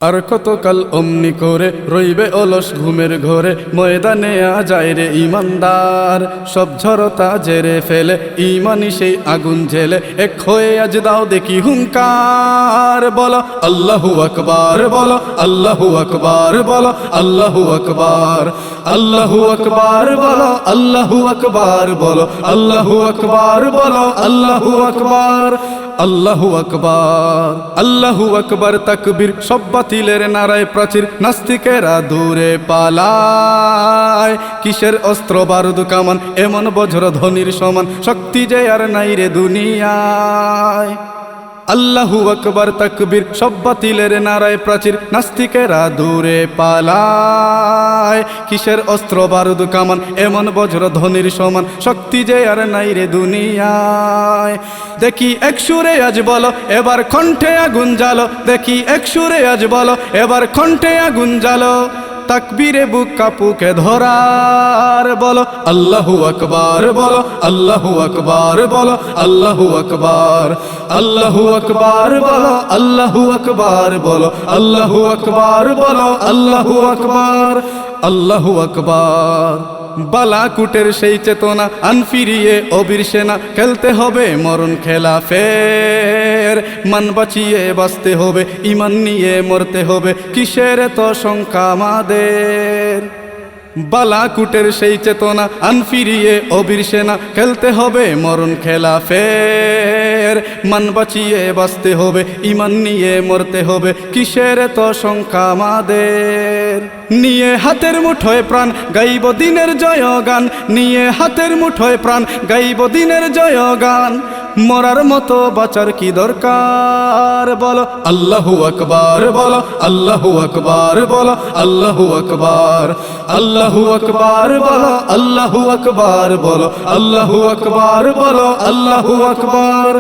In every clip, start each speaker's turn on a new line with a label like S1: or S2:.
S1: আর কতকাল অমনি করে রইবে অলস ঘুমের ঘরে, ময়দানে যায় রে ইমানদার। সব ঝরতা জেরে ফেলে ইমানি সেই আগুন ঝেলে, এক হয়ে আজ দাও দেখি হুঙ্কার। বলো আল্লাহু আকবার, বলো আল্লাহু আকবার, বলো আল্লাহু আকবার, আল্লাহু আকবার, বলো আল্লাহু আকবার, বলো আল্লাহু আকবার, বলো আল্লাহু আকবার, আল্লাহু আকবার, আল্লাহু আকবার তাকবীর। সব বাতিলের নারায় প্রাচীর, নাস্তিকেরা দূরে পালায়। কিসের অস্ত্র বারুদ কামান, এমন বজ্র ধ্বনির সমান শক্তি যে আর নাই রে দুনিয়ায়। আল্লাহু আকবার তাকবীর। সব বাতিলের নারায় প্রাচীর, নাস্তিকেরা দূরে পালায়। কিসের অস্ত্র বারুদ কামান, এমন বজ্র ধ্বনির সমান শক্তি যে আর নাই রে দুনিয়ায়। দেখি এক সুরে আজ বলো, এবার কণ্ঠে আগুন জ্বালো। দেখি এক সুরে আজ বলো, এবার কণ্ঠে আগুন জ্বালো। তাকবীরে বুক কাপুকে ধরার। বলো আল্লাহু আকবার, বলো আল্লাহু আকবার, বলো আল্লাহু আকবার, আল্লাহু আকবার, বলো আল্লাহু আকবার, বলো আল্লাহু আকবার, বলো আল্লাহু আকবার, আল্লাহু আকবার। বালাকুটের সেই চেতনা আন ফিরিয়ে অবির সেনা, খেলতে হবে মরণ খেলা ফের। মান বাঁচিয়ে বাঁচতে হবে, ইমান নিয়ে মরতে হবে, কিসের তো শঙ্কা আমাদের। বালাকুটের সেই চেতনা আন ফিরিয়ে অবির সেনা, খেলতে হবে মরণ খেলা ফের। মান বাঁচিয়ে বাঁচতে হবে, ইমান নিয়ে মরতে হবে, কিসের তো শঙ্কা আমাদের। নিয়ে হাতের মুঠোয় প্রাণ গাইব দিনের জয়গান, নিয়ে হাতের মুঠোয় প্রাণ গাইব দিনের জয়গান। মরার মতো বাঁচার কি দরকার। বলো আল্লাহু আকবার, বলো আল্লাহু আকবার, বলো আল্লাহু আকবার, আল্লাহু আকবার, বলো আল্লাহু আকবার, বলো আল্লাহু আকবার, বলো আল্লাহু আকবার,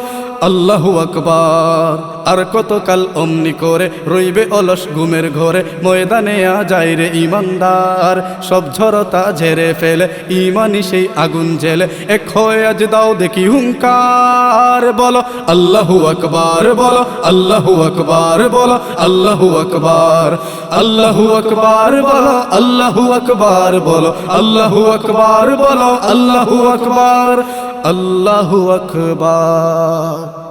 S1: আল্লাহু আকবার। আর কতকাল অমনি করে রইবে অলস ঘুমের ঘরে, ময়দানে যায় রে ইমানদার। সব ঝরতা ঝেড়ে ফেলে ইমানি সেই আগুন জ্বেলে, এক হয়ে আজ দাও দেখি হুঙ্কার। বলো আল্লাহু আকবার, বলো আল্লাহু আকবার, বলো আল্লাহু আকবার, আল্লাহু আকবার, বলো আল্লাহু আকবার, বলো আল্লাহু আকবার, বলো আল্লাহু আকবার, আল্লাহু আকবার।